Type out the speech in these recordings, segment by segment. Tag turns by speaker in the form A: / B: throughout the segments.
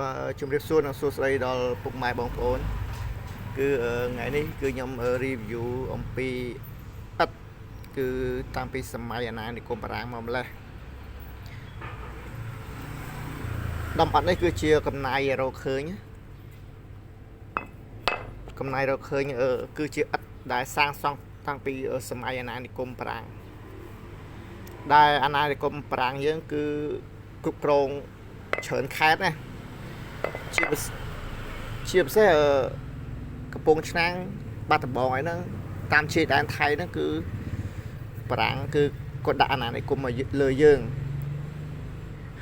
A: Bàជំរាបសួរនិងសួស្តីដល់ពុកម៉ែបងប្អូនគឺថ្ងៃនេះគឺខ្ញុំ review អំពីឥដ្ឋគឺតាំងពីសម័យអាណានិគមបារាំងមកម្លេះដំអត់នេះគឺជាកំណាយរកឃើញគឺជាឥដ្ឋដែលសាងសង់តាំងពីសម័យអាណានិគមបារាំងដែលអាណានិគមបារាំងយើងគឺគ្រប់គ្រងច្រើនខេត្តណាជាពិសេសកំពង់ឆ្នាំងបាត់ដំបងអីហ្នឹងតាមជាដែនថៃហ្នឹងគឺបារាំងគឺគាត់ដាក់អាណានិគមមកលើយើង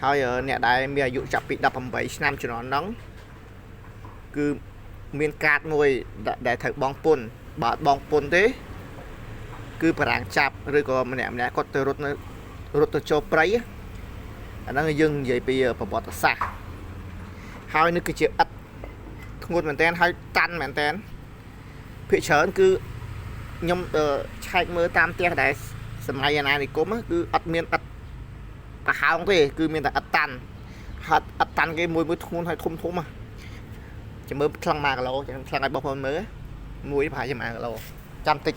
A: ហើយអ្នកដែលមានអាយុចាប់ពី18ឆ្នាំជំនាន់ហ្នឹងគឺមានកាតមួយដែលត្រូវបងពុនបើអត់បងពុនទេគឺបារាំងចាប់ឬក៏ម្នាក់គាត់ទៅរត់ទៅចូលព្រៃអាហ្នឹងយើងនិយាយពីប្រវត្តិសាស្ត្រហើយនេះគឺជាឥដ្ឋធ្ងន់មែនតើហើយតាន់មែនតើភាគច្រើនគឺខ្ញុំឆែកមើលតាមផ្ទះដែលសម័យអាណានិគមគឺអត់មានឥដ្ឋប្រហោងទេគឺមានតែឥដ្ឋតាន់ឥដ្ឋតាន់គេមួយធ្ងន់ហើយធំចាំមើលខ្លាំង1គីឡូចាំខ្លាំងឲ្យបងប្អូនមើលមួយប្រហែលជា1គីឡូចាំតិច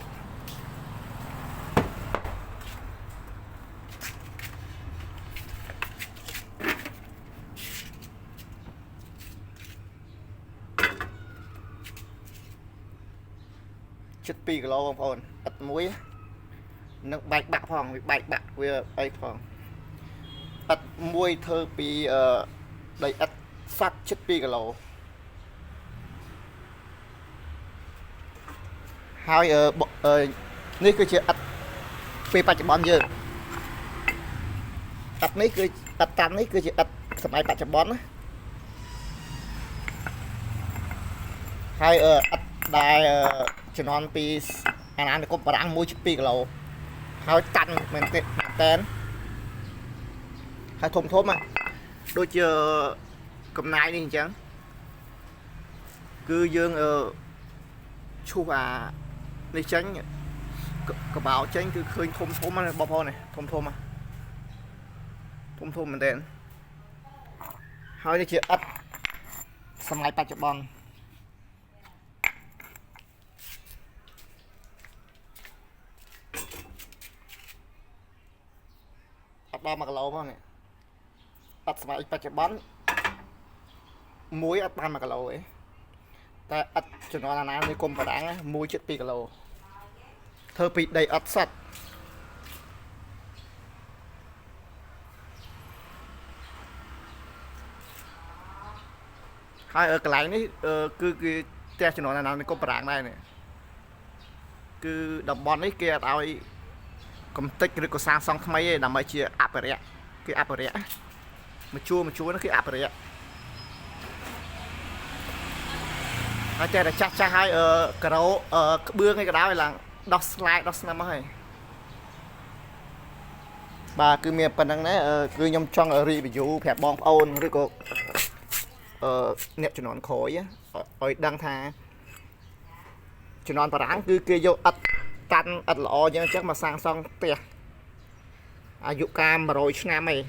A: 2គីឡូបងប្អូនឥដ្ឋមួយនឹងបែកបាក់ផងវាបែកបាក់វាអីផងឥដ្ឋមួយធ្វើពីដីឥដ្ឋសាក់2គីឡូហើយនេះគឺជាឥដ្ឋពេលបច្ចុប្បន្នយើងឥដ្ឋនេះគឺឥដ្ឋតាន់នេះគឺជាឥដ្ឋសម័យបច្ចុប្បន្នណាហើយឥដ្ឋដែលជំនាន់ពីអាណានិគមបារាំង1.2គីឡូហើយតាន់មែនតែនហើយធំដូចជាកំណាយនេះអញ្ចឹងគឺយើងឈូសអានេះចេញកបោចេញគឺឃើញធំណាបងប្អូននេះធំមែនតែនហើយនេះជាឥដ្ឋសម័យបច្ចុប្បន្នដល់1គីឡូផងនេះឥដ្ឋសម័យបច្ចុប្បន្នមួយអត់បាន1គីឡូទេតែឥដ្ឋជំនាន់អាណានិគមបារាំង1.2គីឡូធ្វើពីដីឥដ្ឋសុទ្ធហើយកន្លែងនេះគឺផ្ទះជំនាន់អាណានិគមបារាំងដែរនេះគឺតំបន់នេះគេអត់ឲ្យកំតិចឬក៏សាងសង់ថ្មីទេដើម្បីជាអភិរក្សគេអភិរក្សមួយជួរនោះគឺអភិរក្សហើយតែចាស់ហើយការ៉ូក្បឿងឯក៏ដោយឡើងដោះស្លាយដោះស្នឹមហើយបាទគឺមានប៉ុណ្្នឹងដែរគឺខ្ញុំចង់ review ប្រាប់បងប្អូនឬក៏អ្នកជំនាន់ក្រោយឲ្យដឹងថាជំនាន់បារាំងគឺគេយកឥដ្ឋតាន់ឥដ្ឋល្អយ៉ាងចឹងមកសាងសង់ផ្ទះអាយុកាល100ឆ្នាំឯង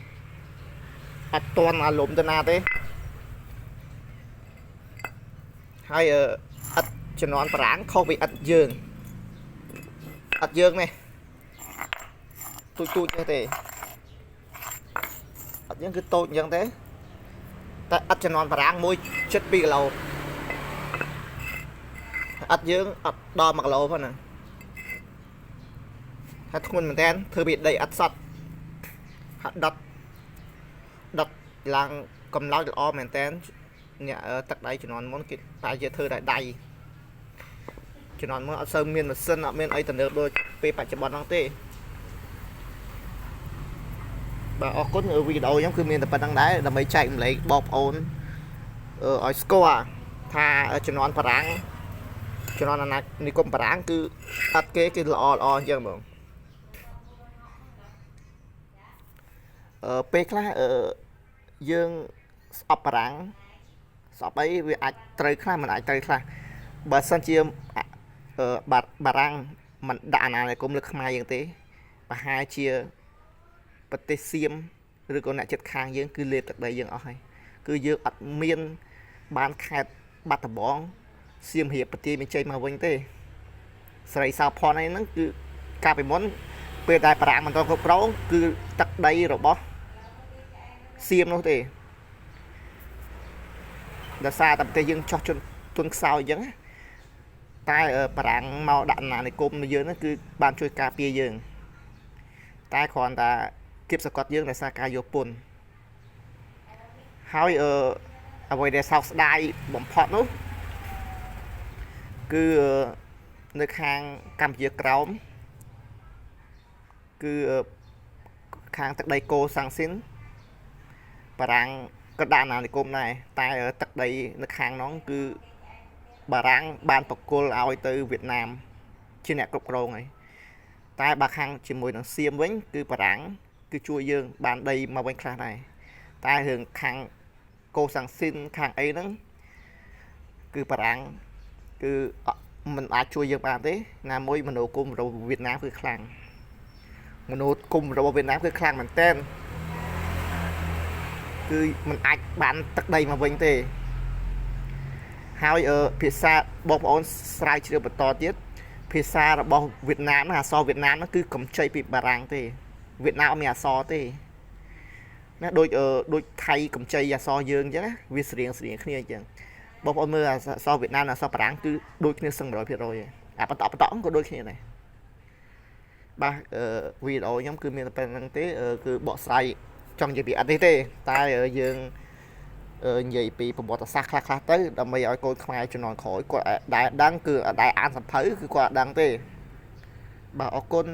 A: អត់តន់អាលំទៅណាទេហើយឥដ្ឋជំនាន់បារាំងខុសពីឥដ្ឋយើងនេះទូចទេឥដ្ឋយើងគឺតូចអញ្ចឹងទេតែឥដ្ឋជំនាន់បារាំង1.2គីឡូឥដ្ឋយើងអត់ដល់1គីឡូផងណាហើយធ្ងន់មែនតើធ្វើពីដីឥដ្ឋសុទ្ធហាក់ដុតឡើងកំឡោចល្អមែនតើអ្នកទឹកដៃជំនាន់មុនគេតែជាធ្វើតែដៃជំនាន់មុនអត់សូវមានម៉ាស៊ីនអត់មានអីទំនើបដូចពេលបច្ចុប្បន្នហ្នឹងទេបាទអរគុណវីដេអូខ្ញុំគឺមានតែប៉ុណ្្នឹងដែរដើម្បីចែកម្លែកបងប្អូនឲ្យស្គាល់ថាជំនាន់បារាំងជំនាន់អាណានិគមបារាំងគឺអត់គេល្អអញ្ចឹងហ្មងពេលខ្លះយើងស្អប់បារាំងស្អប់អីវាអាចត្រូវខ្លះមិនអាចត្រូវខ្លះបើសិនជាបារាំងមិនដាក់អាណានិគមលើខ្មែរយើងទេប្រហែលជាប្រទេសសៀមឬក៏អ្នកជិតខាងយើងគឺលេបទឹកដីយើងអស់ហើយ គឺយើងអត់មានបានខេត្តបាត់ដំបងសៀមរាបប្រទេសមានជ័យមកវិញទេស្រីសោផនហ្នឹងគឺកាលពីមុនពេលដែលប្រាំងមិនទាន់គ្រប់គ្រងគឺទឹកដីរបស់សៀមនោះទេដោយសារតែប្រទេសយើងចោះទុនខ្សោយអញ្ចឹងតែប្រាំងមកដាក់អាណានិគមយើងហ្នឹងគឺបានជួយការពារយើងតែគ្រាន់តែគៀបសកត់យើងដោយសារការយកពន្ធហើយអ្វីដែលសោកស្ដាយបំផុតនោះគឺនៅខាងកម្ពុជាក្រោមគឺខាងទឹកដីកូសាំងស៊ីនបារាំងក៏ដាក់អាណានិគមដែរតែទឹកដីនៅខាងនោះគឺបារាំងបានបកគលឲ្យទៅវៀតណាមជាអ្នកគ្រប់គ្រងហើយតែបើខាងជាមួយនឹងសៀមវិញគឺបារាំងគឺជួយយើងបានដីមកវិញខ្លះដែរតែរឿងខាងកូសាំងស៊ីនខាងអីហ្នឹងគឺបារាំងគឺមិនអាចជួយយើងបានទេណាមួយមនោគមរបស់វៀតណាមគឺខ្លាំងមនោគមរបស់វៀតណាមគឺខ្លាំងមែនទែនគឺมันអាចបានទឹកដីមកវិញទេហើយភាសាបងប្អូនស្រាវជ្រាវបន្តទៀតភាសារបស់វៀតណាមអក្សរវៀតណាមហ្នឹងគឺកម្ចីពីបារាំងទេវៀតណាមអត់មានអក្សរទេណាដូចថៃកម្ចីអក្សរយើងអញ្ចឹងណាវាស្រៀងគ្នាអញ្ចឹងបងប្អូនមើលអក្សរវៀតណាមនិងអក្សរបារាំងគឺដូចគ្នាសឹង 100% អាបន្តក៏ដូចគ្នាដែរបាទវីដេអូខ្ញុំគឺមានតែប៉ុណ្្នឹងទេគឺបកស្រាយចង់និយាយពីអត់នេះទេតែយើងនិយាយពីប្រវត្តិសាស្ត្រខ្លះៗទៅដើម្បីឲ្យកូនខ្មែរជំនាន់ក្រោយគាត់ដែលដឹងគឺអត់ដែលអានសភៅគឺគាត់អត់ដឹងទេបាទអរគុណ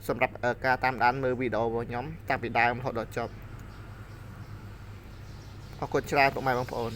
A: សម្រាប់ការតាមដានមើលវីដេអូរបស់ខ្ញុំតាំងពីដើមរហូតដល់ចប់អរគុណច្រើនពុកម៉ែបងប្អូន